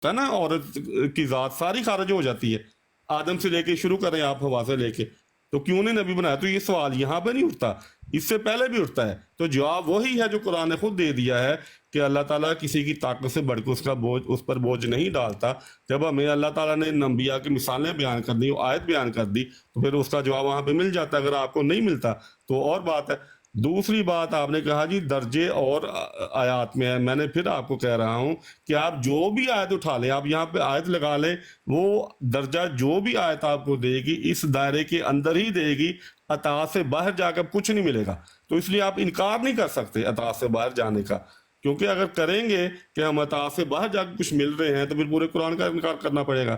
ہوتا ہے نا عورت کی ذات ساری خارج ہو جاتی ہے، آدم سے لے کے شروع کریں آپ ہوا سے لے کے، تو کیوں نہیں نبی بنایا؟ تو یہ سوال یہاں پہ نہیں اٹھتا، اس سے پہلے بھی اٹھتا ہے. تو جواب وہی ہے جو قرآن نے خود دے دیا ہے کہ اللہ تعالیٰ کسی کی طاقت سے بڑھ کے اس پر بوجھ نہیں ڈالتا. جب ہمیں اللہ تعالیٰ نے انبیاء کی مثالیں بیان کر دی، آیت بیان کر دی، تو پھر اس کا جواب وہاں پہ مل جاتا ہے. اگر آپ کو نہیں ملتا تو اور بات ہے. دوسری بات آپ نے کہا جی درجے اور آیات میں ہے. میں نے پھر آپ کو کہہ رہا ہوں کہ آپ جو بھی آیت اٹھا لیں، آپ یہاں پہ آیت لگا لیں، وہ درجہ جو بھی آیت آپ کو دے گی اس دائرے کے اندر ہی دے گی، عطا سے باہر جا کر کچھ نہیں ملے گا. تو اس لیے آپ انکار نہیں کر سکتے عطا سے باہر جانے کا، کیونکہ اگر کریں گے کہ ہم عطا سے باہر جا کے کچھ مل رہے ہیں تو پھر پورے قرآن کا انکار کرنا پڑے گا.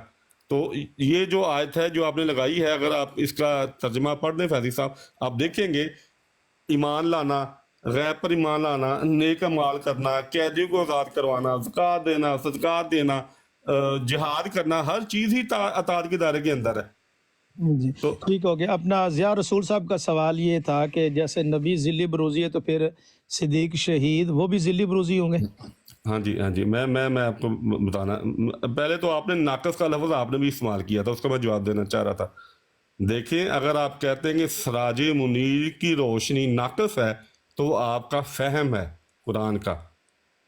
تو یہ جو آیت ہے جو آپ نے لگائی ہے، اگر آپ اس کا ترجمہ پڑھ دیں فیضی صاحب، آپ دیکھیں گے ایمان لانا، غیب پر ایمان لانا، نیک اعمال کرنا، قیدیوں کو آزاد کروانا، زکوٰۃ دینا، صدقات دینا، جہاد کرنا، ہر چیز ہی اطاعت کے دائرے کے اندر ہے. جی تو ٹھیک ہو گیا. اپنا ضیاء رسول صاحب کا سوال یہ تھا کہ جیسے نبی ذلی بروزی ہے تو پھر صدیق شہید وہ بھی ذلی بروزی ہوں گے؟ ہاں جی میں آپ کو بتانا، پہلے تو آپ نے ناقص کا لفظ آپ نے بھی استعمال کیا تھا، اس کا میں جواب دینا چاہ رہا تھا. دیکھیں اگر آپ کہتے ہیں کہ سراج منیر کی روشنی ناقص ہے تو آپ کا فہم ہے قرآن کا،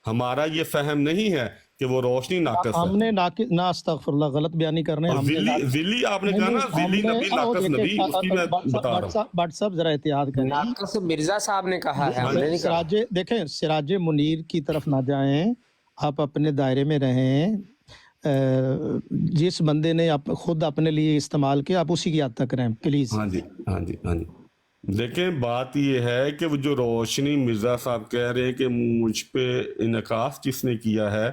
ہمارا یہ فہم نہیں ہے کہ وہ روشنی ناقص ہے. ہم نے نہ استغفر اللہ غلط بیانی کرنے اور ہم نے ذلی آپ نے کہا نا، ذلی نبی ناقص نبی، اس کی میں بتا رہا ہوں. بٹ صاحب ذرا احتیاط کریں. ناقص مرزا صاحب نے کہا ہے، ہم نے نہیں کہا. دیکھیں سراج منیر کی طرف نہ جائیں، آپ اپنے دائرے میں رہیں. جس بندے نے خود اپنے لیے استعمال کیا آپ اسی کی حد تک رہیں پلیز. ہاں جی دیکھیں بات یہ ہے کہ وہ جو روشنی مرزا صاحب کہہ رہے ہیں کہ مجھ پہ انعکاس جس نے کیا ہے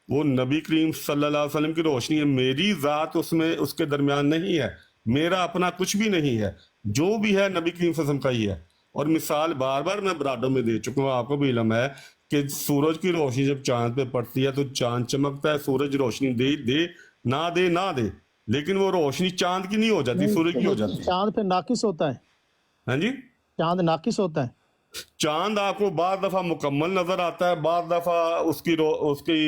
وہ نبی کریم صلی اللہ علیہ وسلم کی روشنی ہے. میری ذات اس کے درمیان نہیں ہے، میرا اپنا کچھ بھی نہیں ہے، جو بھی ہے نبی کریم صلی اللہ علیہ وسلم کا ہی ہے. اور مثال بار بار میں برادر میں دے چکا ہوں، آپ کو بھی علم ہے کہ سورج کی روشنی جب چاند پہ پڑتی ہے تو چاند چمکتا ہے. سورج روشنی دے نہ دے لیکن وہ روشنی چاند کی نہیں ہو جاتی، سورج کی ہو جاتی ہے. چاند پہ ناقص ہوتا ہے. ہاں جی چاند ناقص ہوتا ہے. چاند آپ کو بعض دفعہ مکمل نظر آتا ہے، بعض دفعہ اس کی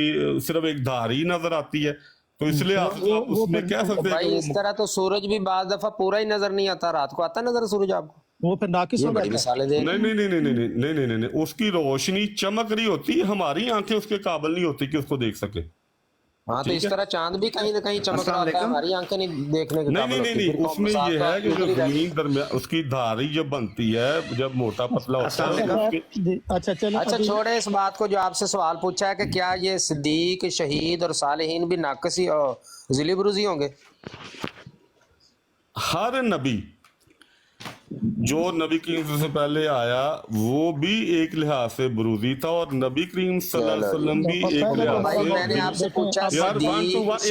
صرف ایک دھاری نظر آتی ہے. تو اس لیے آپ اس میں کہہ سکتے ہیں بھائی اس طرح تو سورج بھی بعض دفعہ پورا ہی نظر نہیں آتا، رات کو آتا نظر سورج آپ کو، وہ پھر ناقص یہ ہو بڑی جاتا ہے. مثالیں دے رہے ہیں. نہیں، اس کی روشنی چمک رہی ہوتی، ہماری آنکھیں اس کے قابل نہیں ہوتی کہ اس کو دیکھ سکے. ہاں تو اس طرح چاند بھی کہیں نہ کہیں چمک رہا ہوتا ہے، ہماری آنکھیں نہیں دیکھنے کے قابل ہوتی. نہیں، اس میں یہ ہے کہ جو زمین درمیان اس کی دھاری جب بنتی ہے، جب موٹا پتلا ہوتا ہے. اچھا چھوڑے اس بات کو. جو آپ سے سوال پوچھا ہے کہ کیا یہ صدیق، شہید اور صالحین بھی ناقص ہی اور ذلی بروزی ہوں گے؟ ہر نبی جو نبی کریم سے پہلے آیا وہ بھی ایک لحاظ سے بروزی تھا، اور نبی کریم صلی اللہ علیہ وسلم بھی ایک لحاظ بھائی میں نے آپ سے پوچھا یار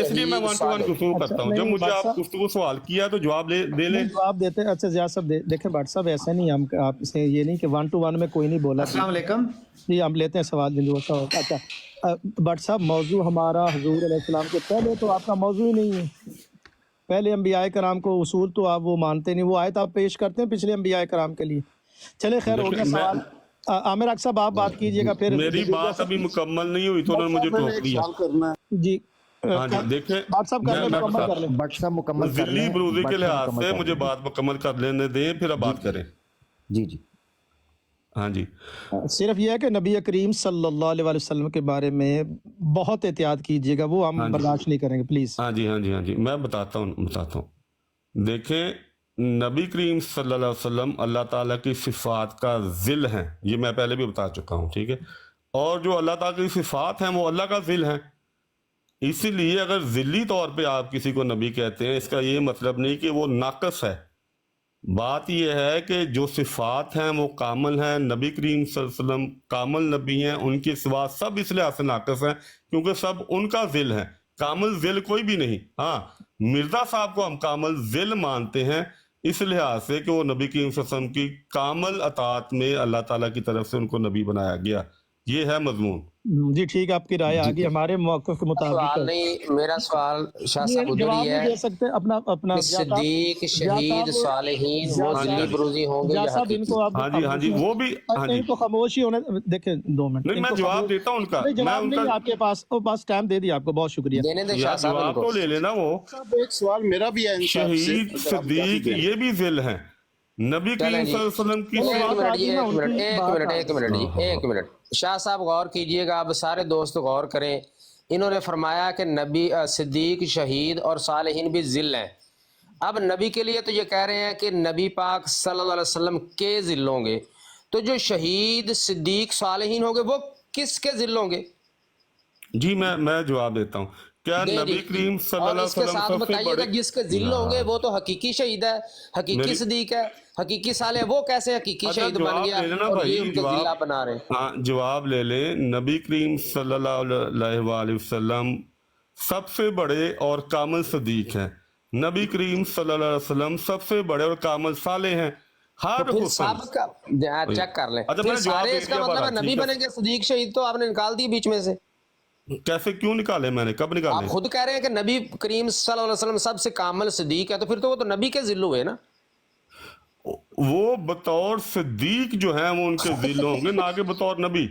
اس لیے میں 1 to 1 گفتگو کرتا ہوں. جب مجھے آپ گفتگو سوال کیا تو جواب دے لیں. جواب دیتے. اچھا ضیاء صاحب دیکھیں بٹ صاحب ایسا نہیں، ہم آپ سے یہ نہیں کہ 1 to 1 میں کوئی نہیں بولا. السلام علیکم جی ہم لیتے ہیں سوال جو ہوتا. اچھا بٹ صاحب موضوع ہمارا حضور علیہ السلام کے پہلے تو آپ کا موضوع ہی نہیں ہے. پہلے انبیاء کرام کو اصول تو آپ وہ مانتے نہیں، وہ آیت آپ پیش کرتے ہیں پچھلے انبیاء کرام کے لیے. چلے خیر ہو گیا سوال. عامر اک صاحب آپ بات کیجئے گا. پھر میری بات ابھی مکمل نہیں ہوئی تو انہوں نے مجھے ٹوک دیا. جی ہاں جی دیکھیں بٹ صاحب مکمل کر ذلی لیں. بروزی کے لحاظ سے مجھے بات مکمل کر لینے دیں پھر اب بات کریں. جی ہاں جی صرف یہ ہے کہ نبی کریم صلی اللہ علیہ وسلم کے بارے میں بہت احتیاط کیجئے گا، وہ ہم برداشت نہیں کریں گے پلیز. ہاں جی میں بتاتا ہوں. دیکھیں نبی کریم صلی اللہ علیہ وسلم اللہ تعالیٰ کی صفات کا ذل ہیں، یہ میں پہلے بھی بتا چکا ہوں، ٹھیک ہے. اور جو اللہ تعالیٰ کی صفات ہیں وہ اللہ کا ذل ہیں. اسی لیے اگر ذلی طور پہ آپ کسی کو نبی کہتے ہیں اس کا یہ مطلب نہیں کہ وہ ناقص ہے. بات یہ ہے کہ جو صفات ہیں وہ کامل ہیں. نبی کریم صلی اللہ علیہ وسلم کامل نبی ہیں، ان کی صفات سب اس لحاظ سے ناقص ہیں کیونکہ سب ان کا ذل ہیں. کامل ذل کوئی بھی نہیں. ہاں مرزا صاحب کو ہم کامل ذل مانتے ہیں اس لحاظ سے کہ وہ نبی کریم صلی اللہ علیہ وسلم کی کامل اطاعت میں اللہ تعالیٰ کی طرف سے ان کو نبی بنایا گیا. ये है मजमून। जी ठीक है, आपकी राय आ गई, हमारे मौक़िफ़ के सवाल मुताबिक नहीं, मेरा सवाल शाह ये साहब उधर जवाब ही नहीं है दे सकते अपना अपना कि सिद्दीक, शहीद, सालेहीन वो हाँ जी, जिल्ली हाँ जी। बरूजी होंगे या साहब हकीकी? इनको आप हाँ जी, हाँ जी, वो भी, हाँ जी। इनको खामोशी होने देखें 2 मिनट, नहीं, मैं इनको जवाब खामोश देता हूँ उनका, नहीं, मैं जवाब नहीं है उनका, आपके पास, वो बस टाइम दे दिया आपको, बहुत शुक्रिया। देने दे शाह यार साहब जवाब इनको। तो ले लेना वो। साहब एक सवाल मेरा भी है इंसाफ से, शहीद, अगर आप इजाजत सिद्दीक, दें। ये भी जिल हैं। नबी चलें करीम जी, सल्लल्लाहु अलैहि वसल्लम की एक बात मिनट आ जी, गई ना, एक मिनट, उनकी एक बात मिनट, आ एक मिनट जी, एक मिनट। शाह साहब गौर कीजिएगा, अब सारे दोस्त गौर करें। इन्होंने फरमाया कि नबी, सिद्दीक, शहीद और सालेहीन भी जिल हैं। अब नबी के लिए तो ये कह रहे हैं कि नबी पाक सल्लल्लाहु अलैहि वसल्लम के जिल होंगे, तो जो शहीद, सिद्दीक, सालेहीन होंगे वो किसके जिल होंगे? जी, मैं जवाब देता हूँ। क्या दे जी। नबी करीम और सल्लल्लाहु अलैहि इसके वसल्लम साथ सबसे बताइएगा बड़े, जिसके जिल होंगे वो तो हकीकी शहीद है, हकीकी मेरी, सिद्दीक है, हकीकी साले, वो कैसे हकीकी अच्छा शहीद बन जवाब गया ले लेना और भाई, ये उनके जवाब, जिला बना रहे हैं? हाँ जवाब ले ले। नबी करीम सल्लल्लाहु अलैहि वसल्लम सबसे बड़े और कामिल सदीक हैं। नबी करीम सल्लल्लाहु अलैहि वसल्लम सबसे बड़े और कामिल साले हैं। तो हर फिर हुस्न, सब का चेक कर लें। अच्छा फिर मैंने जवाब सारे दे इसका दिया मतलब बारह, है नबी ठीक है। बनेंगे, सिद्दीक शहीद तो आपने निकाल दिए बीच में से। कैसे, क्यों निकाले मैंने, कब आप निकाले? खुद कह रहे हैं कि नबी करीम सल्लल्लाहु अलैहि वसल्लम सबसे कामिल सिद्दीक है, तो फिर तो वो तो नबी के जिल हुए ना। वो बतौर सिद्दीक जो है वो उनके जिल होंगे, ना कि बतौर नबी।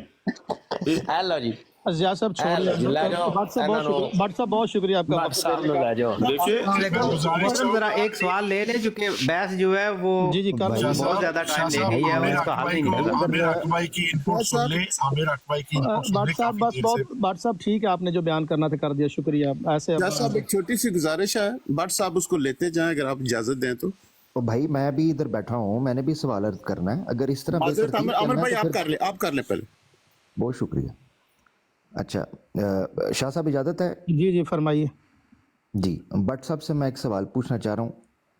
हेलो जी, जिया साहब छोड़िए, ले जाओ, भट्ट साहब बहुत शुक्रिया, भट्ट साहब बहुत शुक्रिया आपका भट्ट वक्त साहब देने नु का। ले जाओ। देखिए जरा एक सवाल ले ले, चूंकि बहस जो है वो जी जी कर बहुत ज्यादा टाइम ले गई है और उसका हल नहीं निकल रहा। आमिर अकबाई की इनपुट सुन ले, आमिर अकबाई की इनपुट सुन भट्ट ले साहब काफी बस देर बहुत, से। भट्ट साहब ठीक है, आपने जो बयान करना था कर दिया, शुक्रिया। ऐसे शाह साहब एक छोटी सी गुजारिश है, भट्ट साहब उसको लेते जाएं अगर आप इजाजत दें तो। तो भाई मैं भी इधर बैठा हूँ, मैंने भी सवाल अर्ज करना है, अगर इस तरह माजरत बेतरतीब आमिर चलना भाई है तो आप फिर कर ले पहले। बहुत शुक्रिया। अच्छा शाह साहब इजाज़त है? जी जी फरमाइए। जी, भट्ट साहब से मैं एक सवाल पूछना चाह रहा हूँ।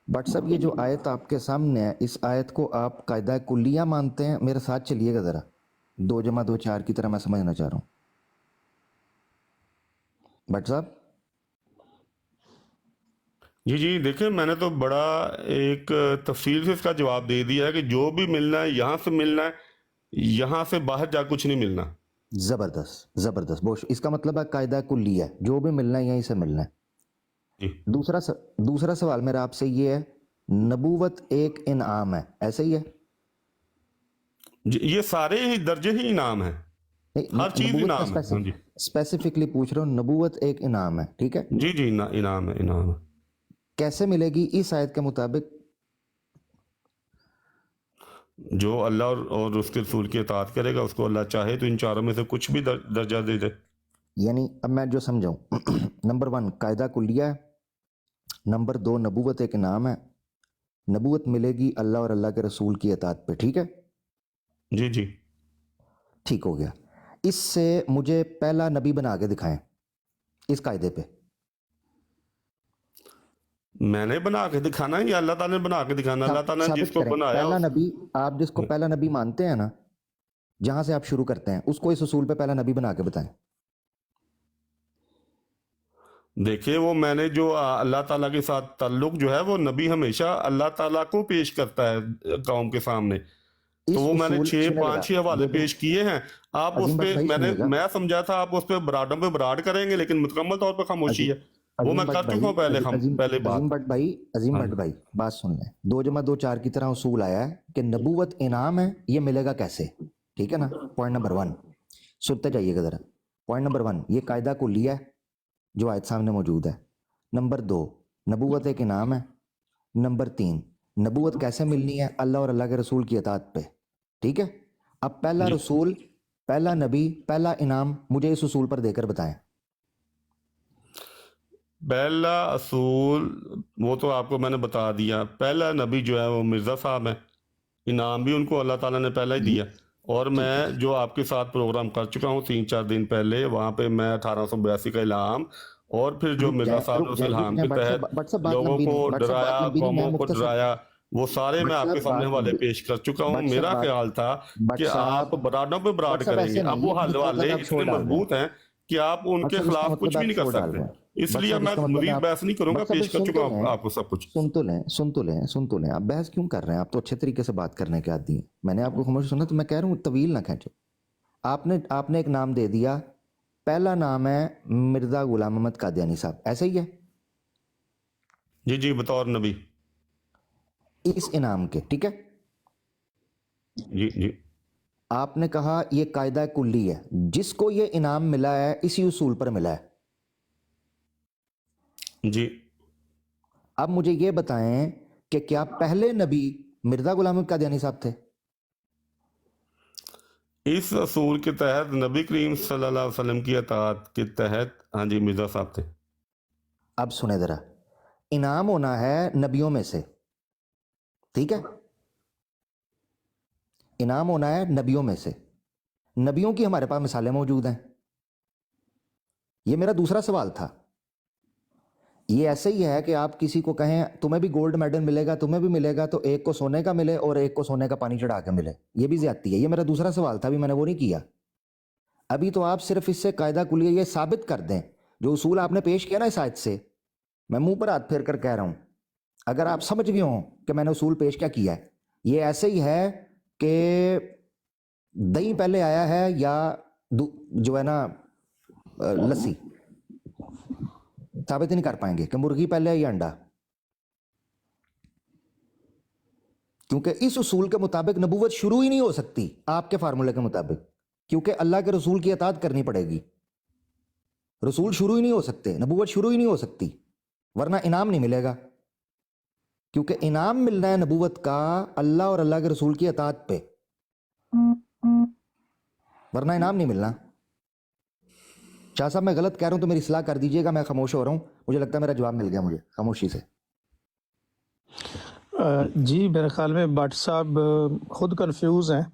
भट्ट साहब, ये जो आयत आपके सामने है, इस आयत को आप कायदा कुल्लिया मानते हैं? मेरे साथ चलिएगा ज़रा, 2 + 2 4 की तरह मैं समझना चाह रहा हूँ। भट्ट साहब जी, देखिए मैंने तो बड़ा एक तफसील से इसका जवाब दे दिया है कि जो भी मिलना है यहाँ से मिलना है, यहाँ से बाहर जा कुछ नहीं मिलना। ज़बरदस्त ज़बरदस्त, बहुत इसका मतलब है कायदा कुल्लिया है, जो भी मिलना है यहीं से मिलना है। जी। दूसरा सवाल मेरा आपसे ये है, नबूवत एक इनाम है, ऐसे ही है? ये सारे ही दर्जे ही इनाम है, हर चीज इनाम है। हाँ जी, स्पेसिफिकली पूछ रहा हूँ, नबूवत एक इनाम है, ठीक है? जी, इनाम है, इनाम है। कैसे मिलेगी इस आयत के मुताबिक? जो अल्लाह और उसके रसूल की इताअत करेगा उसको अल्लाह चाहे तो इन चारों में से कुछ भी दर्जा दे दे। यानी अब मैं जो समझाऊं, नंबर 1 कायदा कुल्लिया है, नंबर 2 नबूवत एक इनाम है, नबूवत मिलेगी अल्लाह और अल्लाह के रसूल की इताअत पे, ठीक है? जी, ठीक हो गया। इससे मुझे पहला नबी बना के दिखाएं इस कायदे पे। मैंने बना के दिखाना है या अल्लाह ताला ने बना के दिखाना? अल्लाह ताला ने साबित जिसको करें बनाया पहला नबी, आप जिसको पहला नबी मानते हैं ना, जहां से आप शुरू करते हैं, उसको इस उसूल पे पहला नबी बना के बताएं। देखिए वो मैंने जो अल्लाह ताला के साथ ताल्लुक जो है वो नबी हमेशा अल्लाह ताला को पेश करता है कौम के सामने, तो वो मैंने 5-6 हवाले पेश किए हैं। आप उस पे मैं समझा था आप उस पे बराडों पे बराड करेंगे, लेकिन मुकम्मल तौर पर खामोशी है, वो मैं कर चुका हूँ पहले बात। अजीम भट्ट भाई बात सुन लें, 2 + 2 4 की तरह उसूल आया है कि नबूवत इनाम है, ये मिलेगा कैसे, ठीक है ना? पॉइंट नंबर 1 सुनते जाइएगा जरा। पॉइंट नंबर 1 ये कायदा को लिया है जो आयत सामने मौजूद है। नंबर 2 नबूवत एक इनाम है। नंबर 3 नबूवत कैसे मिलनी है? अल्लाह और अल्लाह के रसूल की इताअत पे, ठीक है? अब पहला रसूल, पहला नबी, पहला इनाम मुझे इस उसूल पर देकर बताएं। पहला असूल वो तो आपको मैंने बता दिया, पहला नबी जो है वो मिर्ज़ा साहब है, इनाम भी उनको अल्लाह ताला ने पहला ही दिया। और मैं जो आपके साथ प्रोग्राम कर चुका हूँ 3-4 दिन पहले, वहाँ पे मैं 1882 का इलाम और फिर जो मिर्ज़ा साहब ने उस इल्हाम के तहत लोगों को डराया, कौमों को डराया, वो सारे मैं आपके सामने हवाले पेश कर चुका हूँ। मेरा ख्याल था कि आप बराडों पे बराड करेंगे, अब वो हवाले इतने मजबूत हैं कि आप उनके खिलाफ कुछ भी नहीं कर सकते, इसलिए मैं मजीद बहस नहीं करूंगा, पेश कर चुका हूँ आपको सब कुछ। सुन तो लें, आप बहस क्यों कर रहे हैं? आप तो अच्छे तरीके से बात करने के आदी हैं। मैंने आपको खामोश सुना तो मैं कह रहा हूँ तवील ना खींचो। आपने एक नाम दे दिया, पहला नाम है मिर्जा गुलाम अहमद कादियानी साहब, ऐसे ही है जी जी, बतौर नबी। इस इनाम के, ठीक है। जी जी आपने कहा ये कायदा कुल्ली है, जिसको ये इनाम मिला है इसी उसूल पर मिला है। जी। अब मुझे ये बताएं कि क्या पहले नबी मिर्जा गुलाम अहमद कादियानी साहब थे? इस असूल के तहत नबी करीम सल्लल्लाहु अलैहि वसल्लम की अताअत के तहत हाँ जी मिर्जा साहब थे। अब सुने जरा, इनाम होना है नबियों में से, ठीक है, इनाम होना है नबियों में से। नबियों की हमारे पास मिसालें मौजूद हैं। ये मेरा दूसरा सवाल था। ये ऐसे ही है कि आप किसी को कहें तुम्हें भी गोल्ड मेडल मिलेगा, तुम्हें भी मिलेगा, तो एक को सोने का मिले और एक को सोने का पानी चढ़ा के मिले, ये भी ज्यादती है। ये मेरा दूसरा सवाल था, अभी मैंने वो नहीं किया। अभी तो आप सिर्फ इससे कायदा कुलिया ये साबित कर दें, जो उसूल आपने पेश किया ना इस आयत से, मैं मुंह पर हाथ फेर कर कह रहा हूं, अगर आप समझ गए हो कि मैंने उसूल पेश क्या किया है, ये ऐसे ही है कि दही पहले आया है या जो है ना लस्सी, साबित ही नहीं कर पाएंगे कि मुर्गी पहले है या अंडा, क्योंकि इस उसूल के मुताबिक नबूवत शुरू ही नहीं हो सकती आपके फार्मूले के मुताबिक, क्योंकि अल्लाह के रसूल की इताअत करनी पड़ेगी। रसूल शुरू ही नहीं हो सकते, नबूवत शुरू ही नहीं हो सकती, वरना इनाम नहीं मिलेगा। क्योंकि इनाम मिलना है नबूवत का अल्लाह और अल्लाह के रसूल की इताअत पे, वरना इनाम नहीं मिलना। शाह साहब मैं गलत कह रहा हूं तो मेरी इस्लाह कर दीजिएगा, मैं खामोश हो रहा हूं, मुझे लगता है मेरा जवाब मिल गया मुझे खामोशी से। जी मेरे ख्याल में भट्ट साहब खुद कंफ्यूज हैं,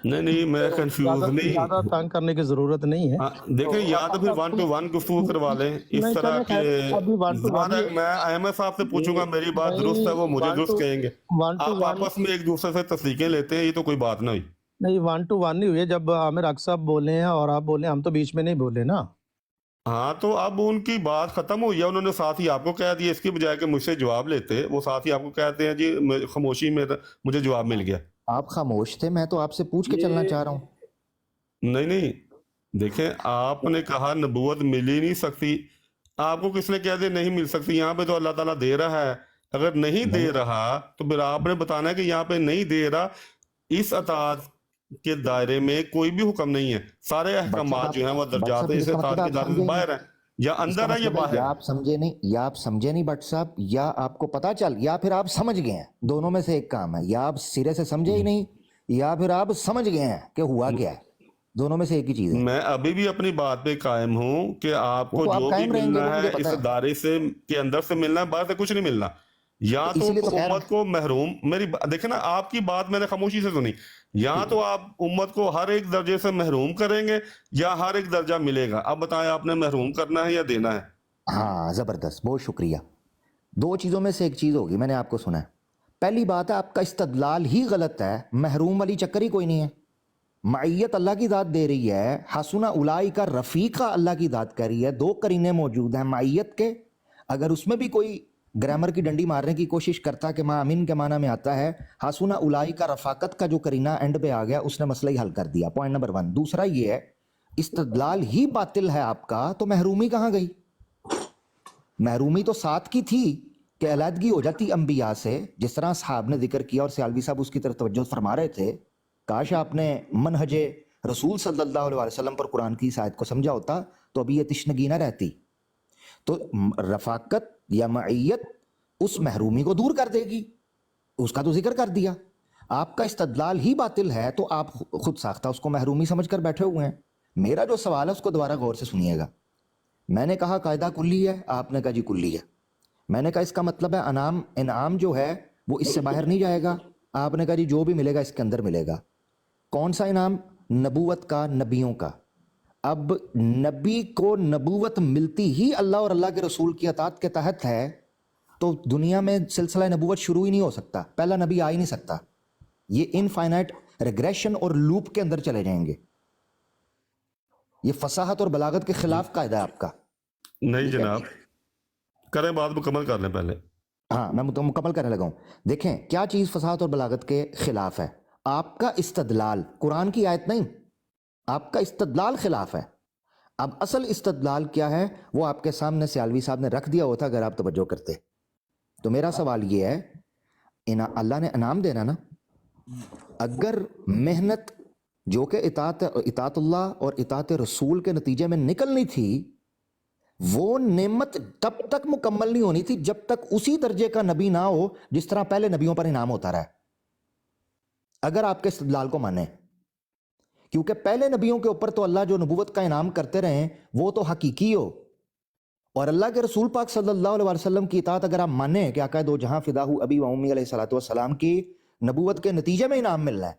नहीं नहीं, मैं कंफ्यूज नहीं। ज्यादा तंग करने की जरूरत नहीं है। देखिए, या तो फिर 1 to 1 गुफ्तगू करवा लें इस नहीं, तरह चलें, के। खैर, अभी 1 to 1 मैं अहमद साहब से पूछूंगा, मेरी बात नहीं, दुरुस्त है, वो मुझे 1 दुरुस्त to कहेंगे। 1 to आप 1 आपस में एक दूसरे से तस्दीकें लेते हैं, ये तो कोई बात ना हुई। नहीं, 1 to 1 नहीं हुई है। जब आमिर अक साहब बोले हैं और आप बोले, हम तो बीच में नहीं बोले ना। हाँ, तो अब उनकी बात खत्म हुई है, उन्होंने साथ ही आपको कह दिया, इसकी बजाय कि मुझसे जवाब लेते, वो साथ ही आपको कहते हैं जी खामोशी में मुझे जवाब मिल गया। आप खामोश थे, मैं तो आपसे पूछ के चलना चाह रहा हूं। नहीं नहीं, देखें, आपने कहा नबूवत मिल ही नहीं सकती, आपको किसने कह दिया नहीं मिल सकती? यहाँ पे तो अल्लाह ताला दे रहा है, अगर नहीं दे रहा तो फिर आपने बताना है कि यहाँ पे नहीं दे रहा। इस अताअत के दायरे में कोई भी हुक्म नहीं है, सारे अहकामात जो हैं वो दर्जात हैं, इस अताअत के दायरे से बाहर हैं, या अंदर है या बाहर या है। आप समझे नहीं, या आप समझे नहीं भट्ट साहब, या आपको पता चल, या फिर आप समझ गए हैं, दोनों में से एक काम है। या आप सिरे से समझे ही नहीं, या फिर आप समझ गए हैं कि हुआ क्या है, दोनों में से एक ही चीज है। मैं अभी भी अपनी बात पे कायम हूं कि आपको वो आप जो भी कायम रहेंगे, मिलना वो मुझे है पता इस है। दायरे से के अंदर से मिलना है, बाहर से कुछ नहीं मिलना। या तो तो इसीलिए तो कह रहा उम्मत को महरूम, देखे ना, आपकी बात मैंने खामोशी से सुनी, या तो आप उम्मत को हर एक दर्जे से महरूम करेंगे या हर एक दर्जा मिलेगा। अब बताएं, आपने महरूम करना है या देना है? हाँ, जबरदस्त, बहुत शुक्रिया। दो चीजों में से एक चीज होगी, मैंने आपको सुना है। पहली बात है, आपका इस्तदलाल ही गलत है, महरूम वाली चक्कर ही कोई नहीं है। मईयत अल्लाह की दात दे रही है, हसुना उलाई का रफीका अल्लाह की दात कर रही है, दो करीने मौजूद हैं मईयत के। अगर उसमें भी कोई ग्रामर की डंडी मारने की कोशिश करता कि मामिन के माना में आता है, हसुना उलाई का रफाकत का जो करीना एंड पे आ गया, उसने मसला ही हल कर दिया। Point number 1। दूसरा ये है, इस्तदलाल ही बातिल है आपका, तो महरूमी कहाँ गई? महरूमी तो साथ की थी कि अलहदगी हो जाती अंबिया से, जिस तरह साहब ने जिक्र किया और सियालवी साहब उसकी तरफ तवज्जो फरमा रहे थे। काश आपने मनहजे रसूल सल्लल्लाहु अलैहि वसल्लम पर कुरान की इस आयत को समझा होता तो अभी ये तिश्नगी ना रहती। तो रफाकत या मईयत उस महरूमी को दूर कर देगी, उसका तो जिक्र कर दिया। आपका इस्तदलाल ही बातिल है, तो आप खुद साख्ता उसको महरूमी समझ कर बैठे हुए हैं। मेरा जो सवाल है उसको दोबारा गौर से सुनिएगा। मैंने कहा कायदा कुल्ली है, आपने कहा जी कुल्ली है। मैंने कहा इसका मतलब है इनाम जो है वो इससे बाहर नहीं जाएगा। आपने कहा जी जो भी मिलेगा इसके अंदर मिलेगा। कौन सा इनाम? नबूवत का, नबियों का। अब नबी को नबूवत मिलती ही अल्लाह और अल्लाह के रसूल की अताअत के तहत है, तो दुनिया में सिलसिला नबूवत शुरू ही नहीं हो सकता, पहला नबी आ ही नहीं सकता। ये इनफाइनाइट रिग्रेशन और लूप के अंदर चले जाएंगे। ये फसाहत और बलागत के खिलाफ कायदा है आपका। नहीं जनाब, करें बात मुकम्मल कर लें पहले। हाँ, मैं तो मुकम्मल करने लगा हूं। देखें क्या चीज फसाहत और बलागत के खिलाफ है। आपका इस्तदलाल कुरान की आयत नहीं, آپ کا استدلال خلاف ہے. اب اصل استدلال کیا ہے وہ آپ کے سامنے سیالوی صاحب نے رکھ دیا ہوتا اگر آپ توجہ کرتے. تو میرا سوال یہ ہے، اللہ نے انعام دینا نا، اگر محنت جو کہ اطاعت اللہ اور اطاعت رسول کے نتیجے میں نکلنی تھی، وہ نعمت تب تک مکمل نہیں ہونی تھی جب تک اسی درجے کا نبی نہ ہو جس طرح پہلے نبیوں پر انعام ہوتا رہا. اگر آپ کے استدلال کو مانیں، کیونکہ پہلے نبیوں کے اوپر تو اللہ جو نبوت کا انعام کرتے رہے ہیں وہ تو حقیقی ہو، اور اللہ کے رسول پاک صلی اللہ علیہ وسلم کی اطاعت اگر آپ مانیں کہ آقا دو جہاں فدا ہو ابی و امی علیہ الصلوۃ والسلام کی نبوت کے نتیجے میں انعام مل رہا ہے،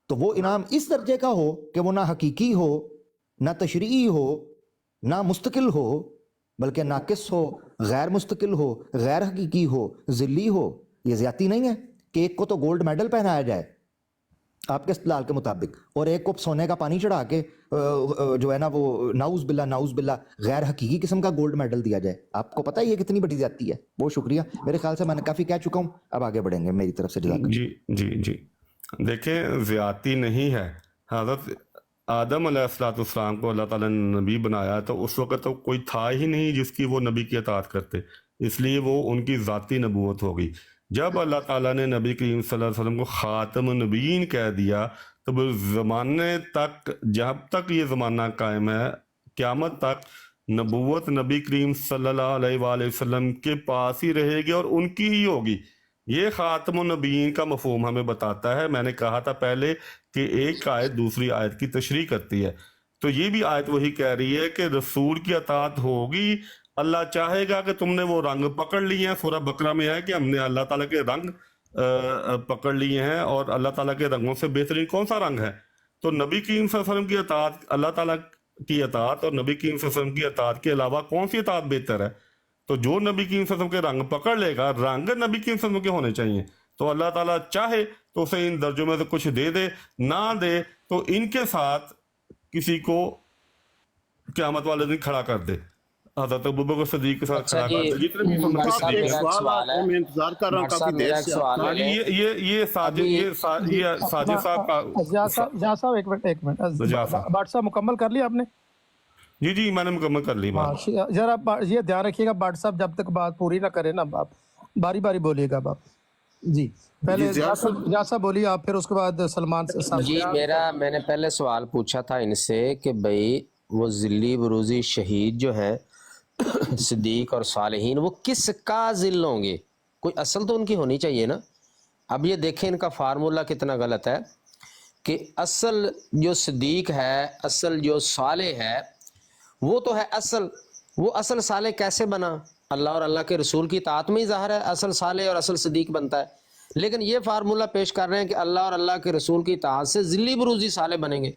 تو وہ انعام اس درجے کا ہو کہ وہ نہ حقیقی ہو، نہ تشریعی ہو، نہ مستقل ہو، بلکہ ناقص ہو، غیر مستقل ہو، غیر حقیقی ہو، ذلی ہو. یہ زیادتی نہیں ہے کہ ایک کو تو گولڈ میڈل پہنایا جائے آپ کے استدلال کے مطابق، اور ایک کو سونے کا پانی چڑھا کے جو ہے نا وہ نعوذ باللہ غیر حقیقی قسم کا گولڈ میڈل دیا جائے. آپ کو پتہ ہے یہ کتنی بڑی زیادتی ہے. بہت شکریہ، میرے خیال سے میں نے کافی کہہ چکا ہوں، اب آگے بڑھیں گے میری طرف سے. جزاک اللہ. جی دیکھیں، زیادتی نہیں ہے. حضرت آدم علیہ السلام کو اللہ تعالیٰ نے نبی بنایا تو اس وقت تو کوئی تھا ہی نہیں جس کی وہ نبی کی اطاعت کرتے، اس لیے وہ ان کی ذاتی نبوت ہوگی. جب اللہ تعالیٰ نے نبی کریم صلی اللہ علیہ وسلم کو خاتم النبیین کہہ دیا تو وہ زمانے تک، جب تک یہ زمانہ قائم ہے قیامت تک، نبوت نبی کریم صلی اللہ علیہ وآلہ وسلم کے پاس ہی رہے گی اور ان کی ہی ہوگی. یہ خاتم النبیین کا مفہوم ہمیں بتاتا ہے. میں نے کہا تھا پہلے کہ ایک آیت دوسری آیت کی تشریح کرتی ہے، تو یہ بھی آیت وہی کہہ رہی ہے کہ رسول کی اطاعت ہوگی. اللہ چاہے گا کہ تم نے وہ رنگ پکڑ لیے ہیں. سورہ بقرہ میں ہے کہ ہم نے اللہ تعالیٰ کے رنگ پکڑ لیے ہیں، اور اللہ تعالیٰ کے رنگوں سے بہترین کون سا رنگ ہے؟ تو نبی کریم صلی اللہ علیہ وسلم کی اطاعت، اللہ تعالیٰ کی اطاعت اور نبی کریم صلی اللہ علیہ وسلم کی اطاعت کے علاوہ کون سی اطاعت بہتر ہے؟ تو جو نبی کریم صلی اللہ علیہ وسلم کے رنگ پکڑ لے گا، رنگ نبی کریم صلی اللہ علیہ وسلم کے ہونے چاہیے. تو اللہ تعالیٰ چاہے تو اسے ان درجوں میں سے کچھ دے دے، نہ دے تو ان کے ساتھ کسی کو قیامت والے دن کھڑا کر دے، حضرت ابوبکر صدیق کے ساتھ کھڑا کر دے. جتنے بھی میں انتظار کر رہا ہوں کافی دیر سے. یہ ساجد صاحب کا. جہاں صاحب ایک منٹ بٹ صاحب مکمل کر لیا آپ نے؟ جی میں نے مکمل کر لی بات. ذرا یہ دھیان رکھیے گا بٹ صاحب جب تک بات پوری نہ کرے نا آپ باری باری بولیے گا آپ. جی پہلے جہاں صاحب بولیے آپ، پھر اس کے بعد سلمان صاحب. جی میں نے پہلے سوال پوچھا تھا ان سے کہ بھئی وہ ذلی بروزی شہید جو ہے صدیق اور صالحین، وہ کس کا ذل ہوں گے؟ کوئی اصل تو ان کی ہونی چاہیے نا. اب یہ دیکھیں ان کا فارمولہ کتنا غلط ہے کہ اصل جو صدیق ہے، اصل جو صالح ہے وہ تو ہے اصل. وہ اصل صالح کیسے بنا؟ اللہ اور اللہ کے رسول کی اطاعت میں ہی ظاہر ہے اصل صالح اور اصل صدیق بنتا ہے. لیکن یہ فارمولہ پیش کر رہے ہیں کہ اللہ اور اللہ کے رسول کی اطاعت سے ذلی بروزی صالح بنیں گے.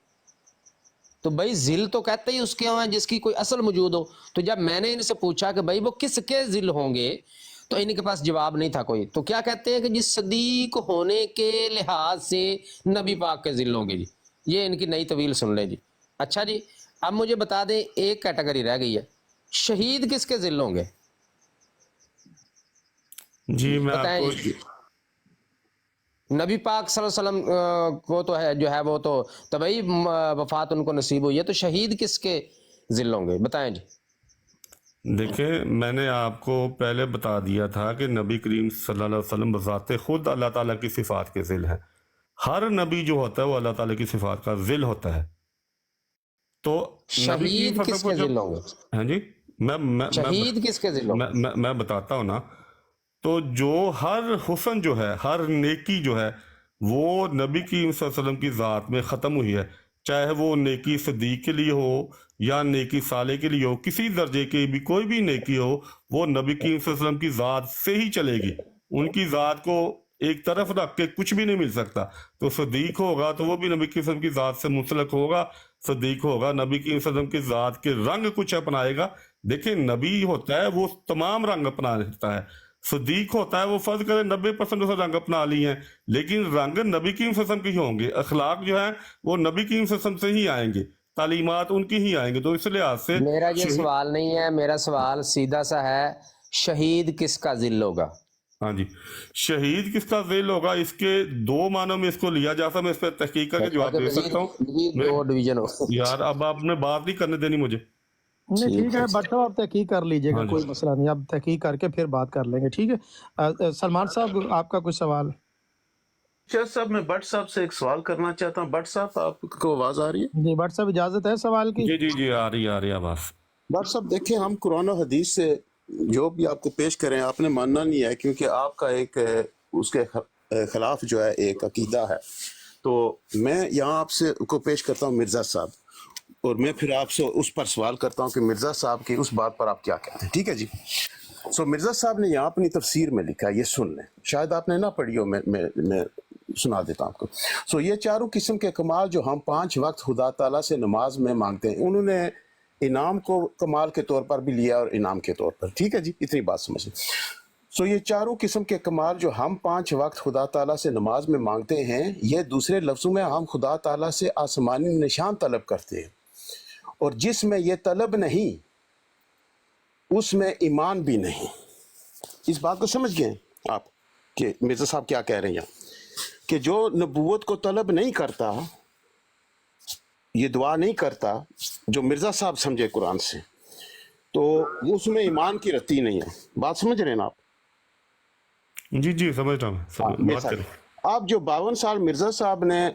تو بھائی ذل تو کہتے ہی اس کے ہیں جس کی کوئی اصل موجود ہو. تو جب میں نے ان سے پوچھا کہ بھائی وہ کس کے ذل ہوں گے تو ان کے پاس جواب نہیں تھا کوئی. تو کیا کہتے ہیں کہ جس صدیق ہونے کے لحاظ سے نبی پاک کے ذل ہوں گے. جی یہ ان کی نئی طویل سن لیں جی. اچھا جی اب مجھے بتا دیں ایک کیٹیگری رہ گئی ہے، شہید کس کے ذل ہوں گے؟ جی میں آپ کو نبی پاک صلی اللہ علیہ وسلم کو تو ہے جو ہے وہ تو طبعی وفات ان کو نصیب ہوئی ہے، تو شہید کس کے ذل ہوں گے بتائیں جی. دیکھیں میں نے آپ کو پہلے بتا دیا تھا کہ نبی کریم صلی اللہ علیہ وسلم بذات خود اللہ تعالیٰ کی صفات کے ذل ہیں. ہر نبی جو ہوتا ہے وہ اللہ تعالیٰ کی صفات کا ذل ہوتا ہے. تو شہید کس کے ذل ہوں گے؟ ہاں جی شہید کس کے ذل ہوں گے؟ میں بتاتا ہوں نا. تو جو ہر حسن جو ہے، ہر نیکی جو ہے وہ نبی کریم صلی اللہ علیہ وسلم کی ذات میں ختم ہوئی ہے. چاہے وہ نیکی صدیق کے لیے ہو یا نیکی صالح کے لیے ہو، کسی درجے کی بھی کوئی بھی نیکی ہو وہ نبی کریم صلی اللہ علیہ وسلم کی ذات سے ہی چلے گی. ان کی ذات کو ایک طرف رکھ کے کچھ بھی نہیں مل سکتا. تو صدیق ہوگا تو وہ بھی نبی کریم صلی اللہ علیہ وسلم کی ذات سے منسلک ہوگا. صدیق ہوگا نبی کریم صلی اللہ علیہ وسلم کی ذات کے رنگ کچھ اپنائے گا. دیکھیں نبی ہوتا ہے وہ تمام رنگ اپنا لیتا ہے. صدیق ہوتا ہے وہ فرض کرے 90% اسے رنگ اپنا لی ہیں، لیکن رنگ نبی کریم صلی اللہ علیہ وسلم کی ہوں گے. اخلاق جو ہیں وہ نبی کریم صلی اللہ علیہ وسلم سے ہی آئیں گے، تعلیمات ان کی ہی آئیں گے. تو اس لحاظ سے میرا یہ سوال نہیں ہے، میرا سوال سیدھا سا ہے، شہید کس کا ذل ہوگا؟ हाँ जी, शहीद किसका ज़िल होगा, इसके दो मानों में इसको लिया जा सकता है। मैं इस पर तहकीक करके जवाब दे सकता हूँ। मैं दो डिवीजन हो। यार अब आपने बात नहीं करने देनी मुझे। नहीं ठीक है बट साहब आप तहकीक कर लीजिएगा, हाँ जी। कोई मसला नहीं, आप तहकीक करके फिर बात कर लेंगे, ठीक है। सलमान साहब आपका कुछ सवाल? शाह साहब, मैं भट्ट साहब से एक सवाल करना चाहता हूँ। भट्ट साहब, आपको आवाज आ रही है? जी भट्ट साहब इजाजत है सवाल की? जी जी जी, आ रही है आवाज। भट्ट साहब देखिए, हम कुरान और हदीस से जो भी आपको पेश करें आपने मानना नहीं है, क्योंकि आपका एक उसके खिलाफ जो है एक अकीदा है। तो मैं यहाँ आपसे को पेश करता हूँ मिर्जा साहब, और मैं फिर आपसे उस पर सवाल करता हूँ कि मिर्जा साहब की उस बात पर आप क्या कहते हैं। ठीक है जी। सो मिर्जा साहब ने यहाँ अपनी तफसीर में लिखा है, ये सुन लें, शायद आपने ना पढ़ी हो, मैं सुना देता हूँ आपको। सो ये चारों किस्म के कमाल जो हम 5 वक्त खुदा ताला से नमाज में मांगते हैं, उन्होंने इनाम को कमाल के तौर पर भी लिया और इनाम के तौर पर। ठीक है जी, इतनी बात समझिए। सो ये चारों किस्म के कमाल जो हम 5 वक्त खुदा ताला से नमाज में मांगते हैं, ये दूसरे लफ्ज़ों में हम खुदा ताला से आसमानी निशान तलब करते हैं, और जिसमें ये तलब नहीं उसमें ईमान भी नहीं। इस बात को समझ गए आप कि मिर्जा साहब क्या कह रहे हैं यहाँ, कि जो नबूवत को तलब नहीं करता, ये दुआ नहीं करता, जो मिर्जा साहब समझे कुरान से, तो उसमें ईमान की रत्ती नहीं है। बात समझ रहे हैं ना आप? जी जी समझ रहा हूँ, ये बात सारी। करें। आप जो 52 साल मिर्जा साहब ने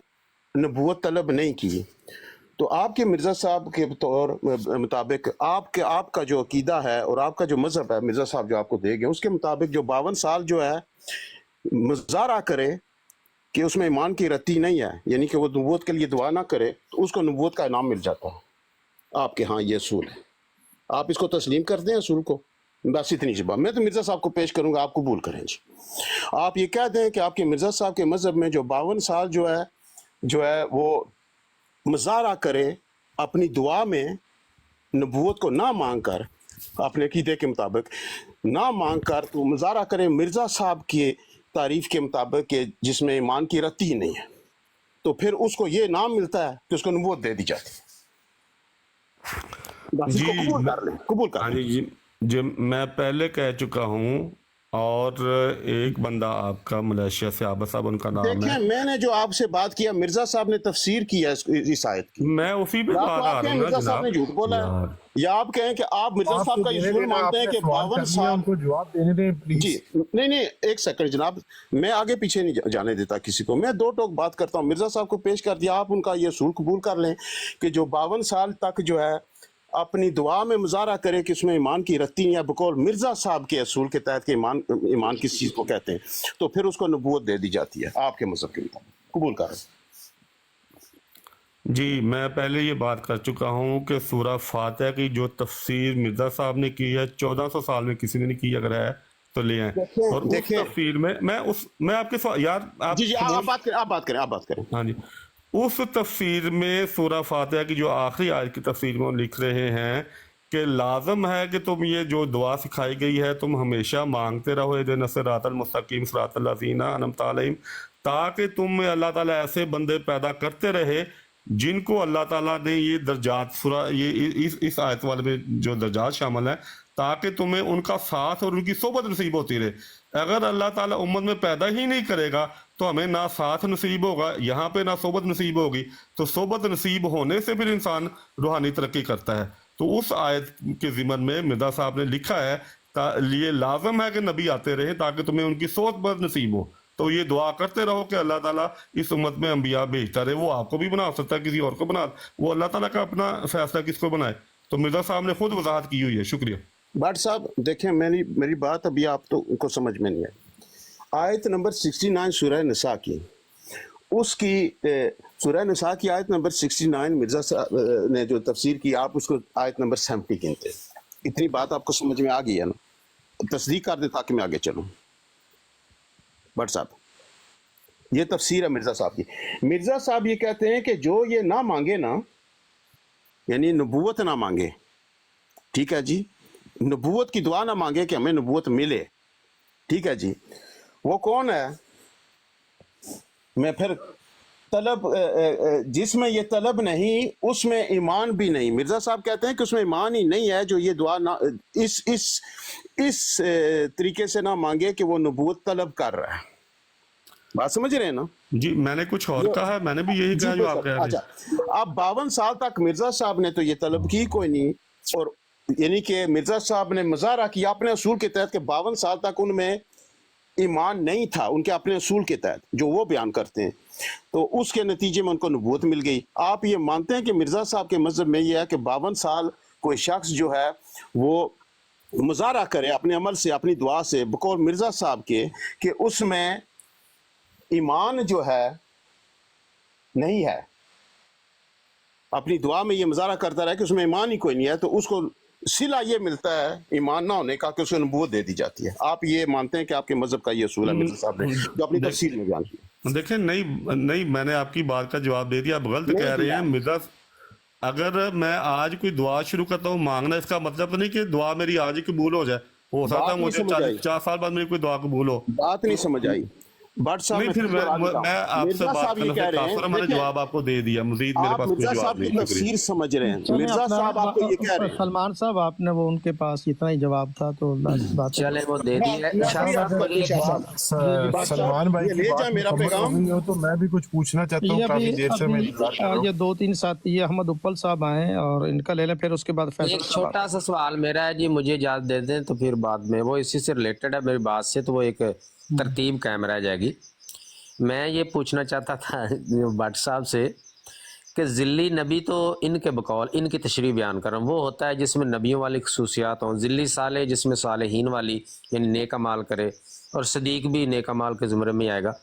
नबूवत तलब नहीं की, तो आपके मिर्जा साहब के तौर मुताबिक आपका जो अकीदा है और आपका जो मजहब है, मिर्जा साहब जो आपको दे गए, उसके मुताबिक जो 52 साल जो है मुजाहरा करे कि उसमें ईमान की रत्ती नहीं है, यानी कि वो नबूवत के लिए दुआ ना करे, तो उसको नबूवत का इनाम मिल जाता है। आपके हाँ ये असूल है, आप इसको तस्लीम करते हैं असूल को? बस इतनी सी बात। मैं तो मिर्जा साहब को पेश करूंगा, आप कबूल करें जी। आप ये कह दें कि आपके मिर्जा साहब के मजहब में जो 52 साल जो है वो मुजाहरा करे अपनी दुआ में, नबूवत को ना मांग कर, अपने अकीदे के मुताबिक ना मांग कर, तो मुजाहरा करे मिर्जा साहब की तारीफ के मुताबिक कि जिसमें ईमान की रत्ती ही नहीं है, तो फिर उसको ये नाम मिलता है कि उसको नबूवत दे दी जाती है। बस इसको जी, कबूल कर लें, कबूल कर हाँ लें। जी जी, मैं पहले कह चुका हूँ, और एक बंदा आपका मलेशिया से आबा साहब उनका नाम देखिए, है, मैंने जो आपसे बात किया, मिर्जा साहब ने तफसीर किया इस आयत की। मैं उसी पे या तो बात आ आप रहा कहें हूँ ना मिर्जा साहब ने जनाब। झूठ बोला है, यार या आप कहें कि आप मिर्जा साहब का ये मानते हैं कि 52 साल। उनको जवाब देने दें प्लीज। जी नहीं, एक सेकंड जनाब, मैं आगे पीछे नहीं जाने देता किसी को। मैं 2 टोक बात करता हूँ। मिर्जा साहब को पेश कर दिया, आप उनका ये असूल कबूल कर लें कि जो 52 साल तक जो है अपनी दुआ में मुजाहरा करे कि उसमें ईमान की रत्ती, या बकौल मिर्जा साहब के असूल के तहत के ईमान किस चीज को कहते हैं, तो फिर उसको नबूवत दे दी जाती है आपके मजहब के मुताबिक। कबूल कर। जी, मैं पहले ये बात कर चुका हूँ कि सूरह फातिहा की जो तफसीर मिर्जा साहब ने की है 1400 साल में किसी ने नहीं की, अगर है तो ले आए। और उस तफसीर में मैं आपके यार आप जी आप बात करें। हाँ जी, उस तफसीर में सूरह फातिहा की जो आखिरी आयत की तफसीर में लिख रहे हैं कि लाजम है कि तुम ये जो दुआ सिखाई गई है तुम हमेशा मांगते रहो, इहदिना सिरातल मुस्तकीम सिरातल लज़ीना अनअमता अलैहिम, ताकि तुम अल्लाह ताला ऐसे बंदे पैदा करते रहे जिनको अल्लाह ताला ने ये दर्जात ये इस आयत वाले में जो दर्जात शामिल है, ताकि तुम्हें उनका साथ और उनकी सोबत नसीब होती रहे। अगर अल्लाह ताला उम्मत में पैदा ही नहीं करेगा तो हमें ना साथ नसीब होगा यहाँ पे, ना सोबत नसीब होगी। तो सोबत नसीब होने से फिर इंसान रूहानी तरक्की करता है। तो उस आयत के ज़िमन में मिर्जा साहब ने लिखा है ये लाजम है कि नबी आते रहे ताकि तुम्हें उनकी सोबत नसीब हो। तो ये दुआ करते रहो कि अल्लाह ताला इस उम्मत में अंबिया भेजता रहे। वो आपको भी बना सकता है, किसी और को बना, वो अल्लाह ताला का अपना फैसला किसको बनाए। तो मिर्जा साहब ने खुद वजाहत की हुई है। शुक्रिया। भट्ट साहब देखें, मेरी बात अभी आप तो उनको समझ में नहीं आई। आयत नंबर 69 सूरह निसा की, उसकी सूरह निसा की आयत नंबर 69 मिर्जा साहब ने जो तफसीर की, आप उसको आयत नंबर 70 गिनते। इतनी बात आपको समझ में आ गई है ना? तस्दीक कर दे ताकि मैं आगे चलूँ। भट्ट साहब, ये तफसीर है मिर्जा साहब की। मिर्जा साहब ये कहते हैं कि जो ये ना मांगे ना, यानी नबूवत ना मांगे, ठीक है जी, नबूवत की दुआ ना मांगे कि हमें नबूवत मिले, ठीक है जी, वो कौन है? मैं फिर तलब जिस में ये तलब नहीं उस में ईमान भी नहीं। मिर्जा साहब कहते हैं कि उसमें ईमान ही नहीं है जो ये दुआ ना इस तरीके से ना मांगे कि वो नबूवत तलब कर रहा है। बात समझ रहे हैं ना? जी मैंने कुछ और कहा है, मैंने भी यही कहा जो आप कह रहे हैं। अच्छा, अब 52 साल तक मिर्जा साहब ने तो ये तलब की कोई नहीं, और यानी कि मिर्जा साहब ने मुजाहरा किया अपने असूल के तहत कि 52 साल तक उनमें ईमान नहीं था, उनके अपने असूल के तहत जो वो बयान करते हैं, तो उसके नतीजे में उनको नबूवत मिल गई। आप ये मानते हैं कि मिर्जा साहब के मजहब में ये है कि 52 साल कोई शख्स जो है वो मुजाहरा करे अपने अमल से, अपनी दुआ से, बकौल मिर्जा साहब के, कि उसमें ईमान जो है नहीं है, अपनी दुआ में ये मुजाहरा करता रहे कि उसमें ईमान ही कोई नहीं है, तो उसको सिला ये मिलता है ईमान ना होने का कि उसको नबूवत दे दी जाती है। आप ये मानते हैं कि आपके मजहब का ये असूल है मिर्जा साहब ने जो अपनी तफसील में बयान किया? देखें, नहीं मैंने आपकी बात का जवाब दे दिया, आप गलत कह रहे हैं। मिर्जा, अगर मैं आज कोई दुआ शुरू करता हूँ मांगना, इसका मतलब नहीं कि दुआ मेरी आज ही कबूल हो जाए। हो सकता है मुझे 4 साल बाद मेरी कोई दुआ कबूल हो। बात नहीं समझ आई भट्ट साहब। नहीं, फिर मैं आपसे बात करने से काफिर, मैंने जवाब आपको दे दिया, मजीद मेरे पास कोई मिर्जा जवाब साहब की नहीं। तफसीर समझ रहे हैं। चलिए, मिर्जा साहब आपको ये कह रहे हैं। सलमान साहब आपने वो उनके पास इतना ही जवाब था तो बात चले वो दे दी है। शाह साहब बोलिए। सलमान भाई ये ले जाए मेरा पैगाम। हो तो मैं भी कुछ पूछना चाहता हूँ, काफी देर से मैं इंतजार कर रहा हूँ। ये 2-3 साथी ये अहमद उपल साहब आए और इनका ले लें, फिर उसके बाद फैसल एक छोटा सा सवाल मेरा है जी, मुझे इजाजत दे दें तो फिर बाद में, वो इसी से रिलेटेड है मेरी बात से, तो वो एक तरतीब कायम रह जाएगी। मैं ये पूछना चाहता था भट्ट साहब से कि ज़िल्ली नबी तो इनके बकौल इनकी तशरीह बयान कर रहा हूँ, वो होता है जिसमें नबियों वाली खसूसियात हों। ज़िल्ली साले जिसमें सालेहीन वाली यानी नेक अमाल करे, और सदीक भी नेक अमाल के ज़ुमरे में आएगा।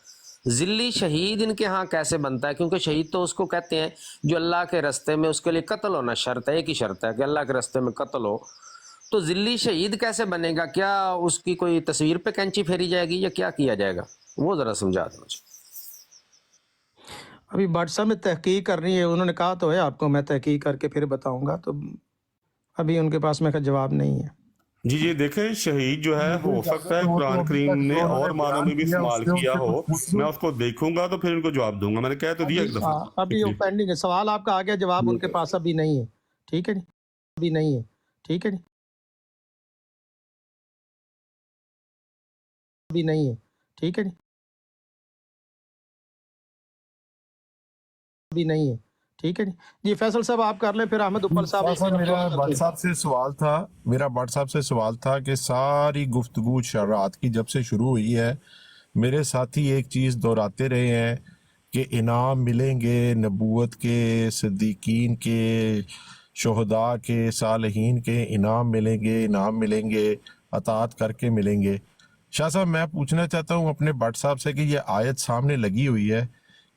ज़िल्ली शहीद इनके यहाँ कैसे बनता है? क्योंकि शहीद तो उसको कहते हैं जो अल्लाह के रास्ते में, उसके लिए कत्ल होना शर्त है, एक ही शर्त है कि अल्लाह के रास्ते में कत्ल हो। तो ज़िल्ली शहीद कैसे बनेगा? क्या उसकी कोई तस्वीर पे कैंची फेरी जाएगी या क्या किया जाएगा? वो ज़रा समझा दें मुझे। अभी भट्ट साहब में तहकीक करनी है, उन्होंने कहा तो है आपको, मैं तहकीक करके फिर बताऊंगा, तो अभी उनके पास मेरा जवाब नहीं है। जी ये देखें, शहीद जो है हो सकता है कुरान करीम ने और मानों में भी इस्तेमाल किया हो, मैं उसको देखूंगा तो फिर उनको जवाब दूंगा। मैंने कह तो दिया एक दफा। अभी वो पेंडिंग है, सवाल आपका आ गया, जवाब उनके पास अभी नहीं है। ठीक है जी, अभी नहीं है। ठीक है जी, अभी नहीं है। ठीक है जी, अभी नहीं है। ठीक है जी। जी फैसल साहब आप कर ले, फिर अहमद उपल साहब। मेरा भट्ट साहब से सवाल था कि सारी गुफ्तगू शरात की जब से शुरू हुई है, मेरे साथी एक चीज़ दोहराते रहे हैं कि इनाम मिलेंगे नबूवत के, सिद्दीकीन के, शोहदा के, सालहीन के इनाम मिलेंगे, अतात करके मिलेंगे। शाह साहब मैं पूछना चाहता हूँ अपने भट्ट साहब से कि ये आयत सामने लगी हुई है,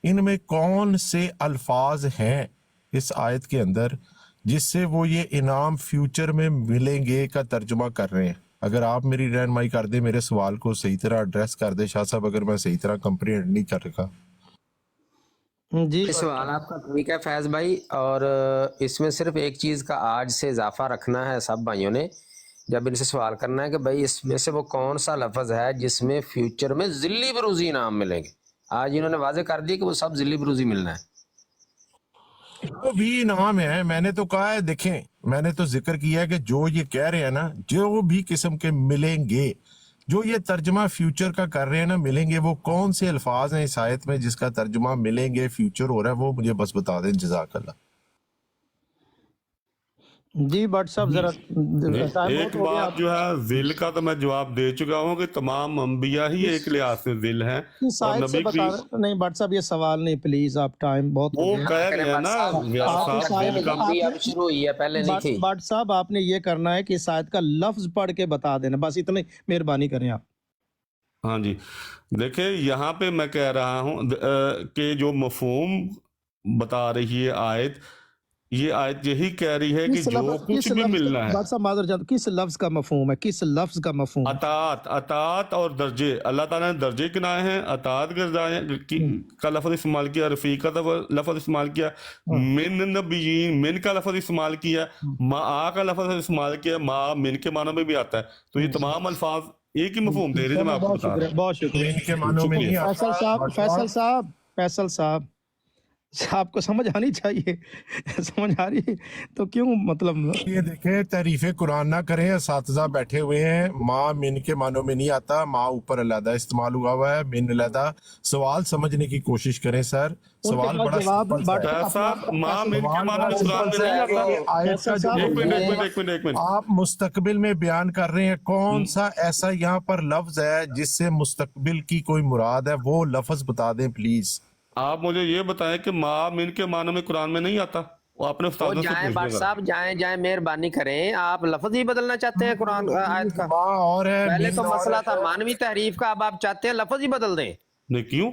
इनमें कौन से अल्फाज हैं इस आयत के अंदर जिससे वो ये इनाम फ्यूचर में मिलेंगे का तर्जुमा कर रहे हैं? अगर आप मेरी रहनुमाई कर दे, मेरे सवाल को सही तरह एड्रेस कर दे शाह साहब, अगर मैं सही तरह कंप्रीहेंड नहीं कर रखा। जी सवाल आपका ठीक है फैज भाई, और इसमें सिर्फ एक चीज़ का आज से इजाफा रखना है सब भाइयों ने, जब इनसे सवाल करना है कि भाई इसमें से वो कौन सा लफ्ज़ है जिसमें फ्यूचर में ज़िल्ली बरूज़ी इनाम मिलेंगे। आज इन्होंने वाजे कर दिया कि वो सब ज़िल्ली बरूज़ी मिलना है। वो भी इनाम है, मैंने तो कहा है, देखें मैंने तो जिक्र किया है कि जो ये कह रहे हैं ना, जो भी किस्म के मिलेंगे, जो ये तर्जुमा फ्यूचर का कर रहे हैं ना मिलेंगे, वो कौन से अल्फाज हैं इस आयत में जिसका तर्जुमा मिलेंगे फ्यूचर हो रहा है, वो मुझे बस बता दें, जज़ाकल्लाह। जी भट्ट साहब जरा एक बात जो है जिल का तो मैं जवाब दे चुका हूँ कि तमाम अंबिया ही एक लिहाज से जिल हैं, और नबी की नहीं भट्ट साहब ये सवाल नहीं, प्लीज आप टाइम बहुत वो कह रहे हैं ना जिल का। अब शुरू हुई है, पहले नहीं थी। भट्ट साहब आपने ये करना है कि इस आयत का लफ्ज पढ़ के बता देना, बस इतनी मेहरबानी करें आप। हाँ जी, देखिए यहाँ पे मैं कह रहा हूँ कि जो मफहूम बता रही है आयत, ये आयत यही कह रही है कि जो कुछ भी मिलना है, किस लफ्ज का मफहूम है, किस लफ्ज का मफहूम? अतात और दर्जे, अल्लाह ताला ने दर्जे गिनाए हैं, अतात का लफ्ज इस्तेमाल किया, रफीक का लफ्ज इस्तेमाल किया, मिन नबीयीन, मिन का लफ्ज इस्तेमाल किया, मा का लफ्ज इस्तेमाल किया, मा मिन के मानों में भी आता है। तो ये तमाम अल्फाज एक ही मफहूम दे रहे हैं। मैं आपको बता रहा हूं। बहुत शुक्रिया। फैसल साहब आपको समझ आनी चाहिए। समझ आ रही है? तो क्यों मतलब ये देखें, तारीफ कुरान ना करें, असातिज़ा बैठे हुए हैं, माँ मिन के मानों में नहीं आता, माँ ऊपर अलहदा इस्तेमाल हुआ हुआ है, मिन अलहदा। सवाल समझने की कोशिश करें सर, उनके सवाल पास बड़ा जवाब सिंपल सा बट है। फैज साहब माँ मिन के सवाल मानो बड़ा में कुरान में सिंपल सा नहीं है आता। कि आयत का जो एक मिनट एक मिनट एक मिनट एक मिनट आप मुस्तकबिल में बयान कर रहे हैं, कौन सा ऐसा यहाँ पर लफ्ज है जिससे मुस्तकबिल की कोई मुराद है, वो लफ्ज बता दें प्लीज। आप मुझे ये बताएं कि माँ मिन के मानो में कुरान में नहीं आता, वो आपने वो उस्तादों से जाएं पूछ भट्ट लिया। साहब, जाएं जाएं, मेहरबानी करें। आप लफ्ज ही बदलना चाहते हैं कुरान आयत का? माँ और है, पहले मीन तो और मसला है। था मानवी तहरीफ का, अब आप चाहते हैं लफ्ज ही बदल दें। नहीं क्यों?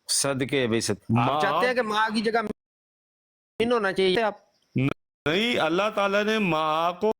सदके बेशत आप माँ चाहते हैं कि माँ की जगह मीन होना चाहिए। आप नहीं, अल्लाह ताला ने माँ को